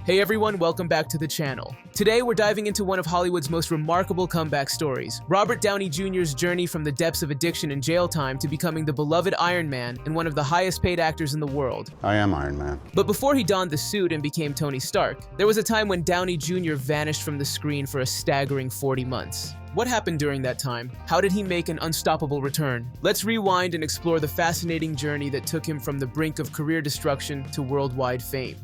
Hey everyone, welcome back to the channel. Today we're diving into one of Hollywood's most remarkable comeback stories, Robert Downey Jr.'s journey from the depths of addiction and jail time to becoming the beloved Iron Man and one of the highest paid actors in the world. I am Iron Man. But before he donned the suit and became Tony Stark, there was a time when Downey Jr. vanished from the screen for a staggering 40 months. What happened during that time? How did he make an unstoppable return? Let's rewind and explore the fascinating journey that took him from the brink of career destruction to worldwide fame.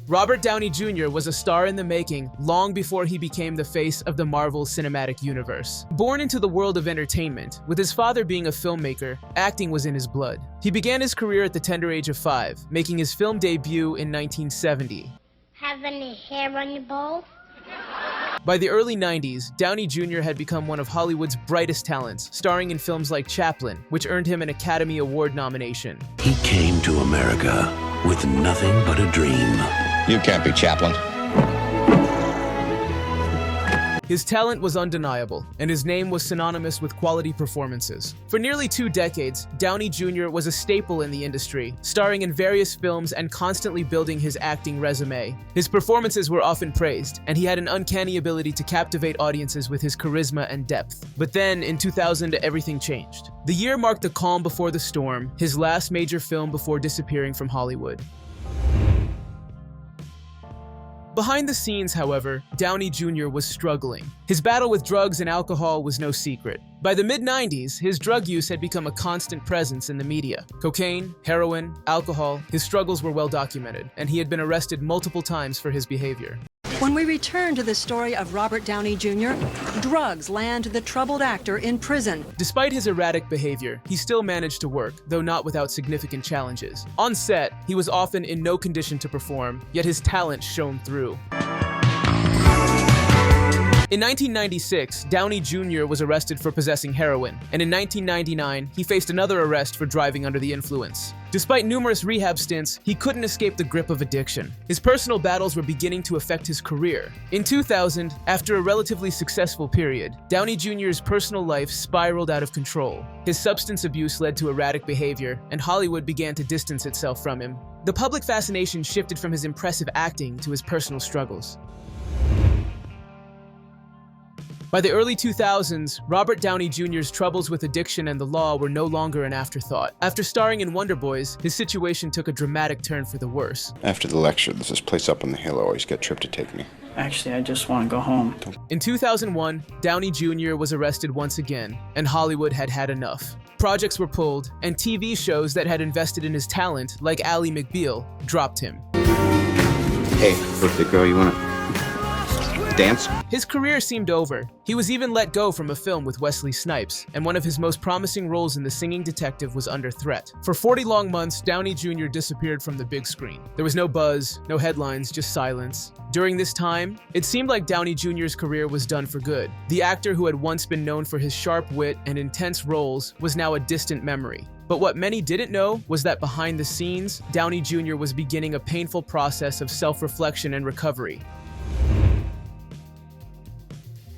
Robert Downey Jr. was a star in the making long before he became the face of the Marvel Cinematic Universe. Born into the world of entertainment, with his father being a filmmaker, acting was in his blood. He began his career at the tender age of 5, making his film debut in 1970. Have any hair on your balls? By the early 90s, Downey Jr. had become one of Hollywood's brightest talents, starring in films like Chaplin, which earned him an Academy Award nomination. He came to America with nothing but a dream. You can't be Chaplin. His talent was undeniable, and his name was synonymous with quality performances. For nearly 2 decades, Downey Jr. was a staple in the industry, starring in various films and constantly building his acting resume. His performances were often praised, and he had an uncanny ability to captivate audiences with his charisma and depth. But then, in 2000, everything changed. The year marked the calm before the storm, his last major film before disappearing from Hollywood. Behind the scenes, however, Downey Jr. was struggling. His battle with drugs and alcohol was no secret. By the mid-90s, his drug use had become a constant presence in the media. Cocaine, heroin, alcohol, his struggles were well documented, and he had been arrested multiple times for his behavior. When we return to the story of Robert Downey Jr., drugs land the troubled actor in prison. Despite his erratic behavior, he still managed to work, though not without significant challenges. On set, he was often in no condition to perform, yet his talent shone through. In 1996, Downey Jr. was arrested for possessing heroin, and in 1999, he faced another arrest for driving under the influence. Despite numerous rehab stints, he couldn't escape the grip of addiction. His personal battles were beginning to affect his career. In 2000, after a relatively successful period, Downey Jr.'s personal life spiraled out of control. His substance abuse led to erratic behavior, and Hollywood began to distance itself from him. The public fascination shifted from his impressive acting to his personal struggles. By the early 2000s, Robert Downey Jr.'s troubles with addiction and the law were no longer an afterthought. After starring in Wonder Boys, his situation took a dramatic turn for the worse. After the lecture, there's this place up on the hill I always get Trip to take me. Actually, I just want to go home. In 2001, Downey Jr. was arrested once again, and Hollywood had had enough. Projects were pulled, and TV shows that had invested in his talent, like Ally McBeal, dropped him. Hey, birthday girl, you wanna dance? His career seemed over. He was even let go from a film with Wesley Snipes, and one of his most promising roles in The Singing Detective was under threat. For 40 long months, Downey Jr. disappeared from the big screen. There was no buzz, no headlines, just silence. During this time, it seemed like Downey Jr.'s career was done for good. The actor who had once been known for his sharp wit and intense roles was now a distant memory. But what many didn't know was that behind the scenes, Downey Jr. was beginning a painful process of self-reflection and recovery.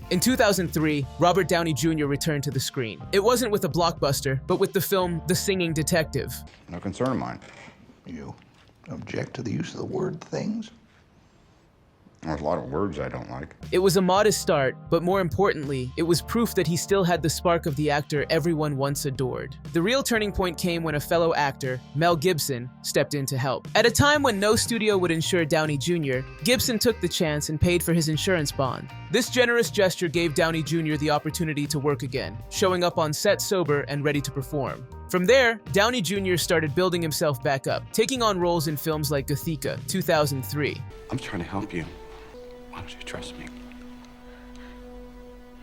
In 2003, Robert Downey Jr. returned to the screen. It wasn't with a blockbuster, but with the film The Singing Detective. No concern of mine. You object to the use of the word things? There's a lot of words I don't like. It was a modest start, but more importantly, it was proof that he still had the spark of the actor everyone once adored. The real turning point came when a fellow actor, Mel Gibson, stepped in to help. At a time when no studio would insure Downey Jr., Gibson took the chance and paid for his insurance bond. This generous gesture gave Downey Jr. the opportunity to work again, showing up on set sober and ready to perform. From there, Downey Jr. started building himself back up, taking on roles in films like Gothika, 2003. I'm trying to help you. Why don't you trust me?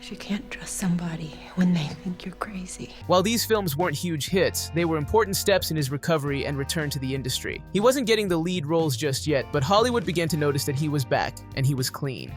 You can't trust somebody when they think you're crazy. While these films weren't huge hits, they were important steps in his recovery and return to the industry. He wasn't getting the lead roles just yet, but Hollywood began to notice that he was back, and he was clean.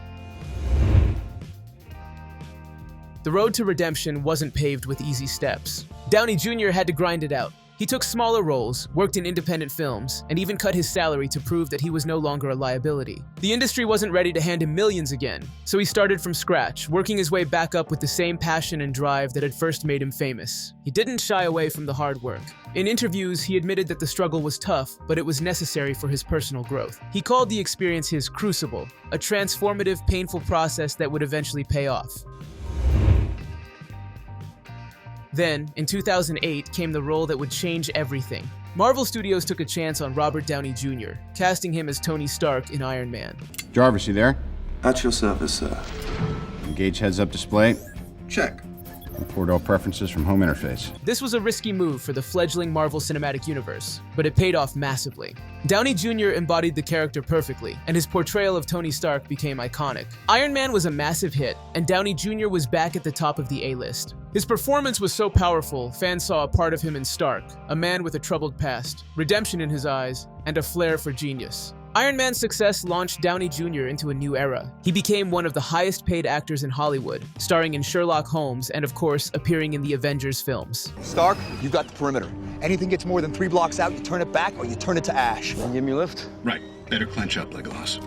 The road to redemption wasn't paved with easy steps. Downey Jr. had to grind it out. He took smaller roles, worked in independent films, and even cut his salary to prove that he was no longer a liability. The industry wasn't ready to hand him millions again, so he started from scratch, working his way back up with the same passion and drive that had first made him famous. He didn't shy away from the hard work. In interviews, he admitted that the struggle was tough, but it was necessary for his personal growth. He called the experience his crucible, a transformative, painful process that would eventually pay off. Then, in 2008, came the role that would change everything. Marvel Studios took a chance on Robert Downey Jr., casting him as Tony Stark in Iron Man. Jarvis, you there? At your service, sir. Engage heads-up display. Check. Import all preferences from home interface. This was a risky move for the fledgling Marvel Cinematic Universe, but it paid off massively. Downey Jr. embodied the character perfectly, and his portrayal of Tony Stark became iconic. Iron Man was a massive hit, and Downey Jr. was back at the top of the A-list. His performance was so powerful, fans saw a part of him in Stark, a man with a troubled past, redemption in his eyes, and a flair for genius. Iron Man's success launched Downey Jr. into a new era. He became one of the highest-paid actors in Hollywood, starring in Sherlock Holmes and, of course, appearing in the Avengers films. Stark, you got the perimeter. Anything gets more than 3 blocks out, you turn it back or you turn it to ash. Can you give me a lift? Right. Better clench up, Legolas.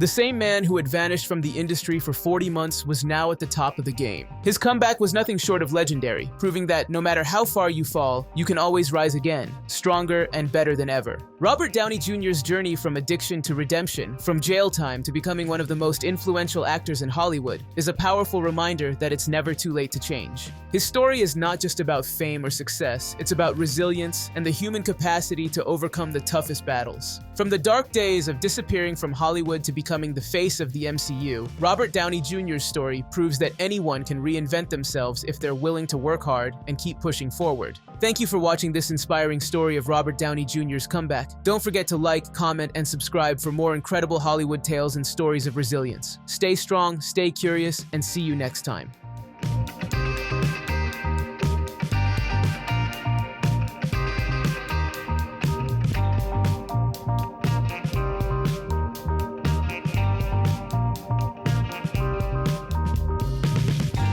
The same man who had vanished from the industry for 40 months was now at the top of the game. His comeback was nothing short of legendary, proving that no matter how far you fall, you can always rise again, stronger and better than ever. Robert Downey Jr.'s journey from addiction to redemption, from jail time to becoming one of the most influential actors in Hollywood, is a powerful reminder that it's never too late to change. His story is not just about fame or success, it's about resilience and the human capacity to overcome the toughest battles. From the dark days of disappearing from Hollywood to becoming the face of the MCU, Robert Downey Jr.'s story proves that anyone can reinvent themselves if they're willing to work hard and keep pushing forward. Thank you for watching this inspiring story of Robert Downey Jr.'s comeback. Don't forget to like, comment, and subscribe for more incredible Hollywood tales and stories of resilience. Stay strong, stay curious, and see you next time.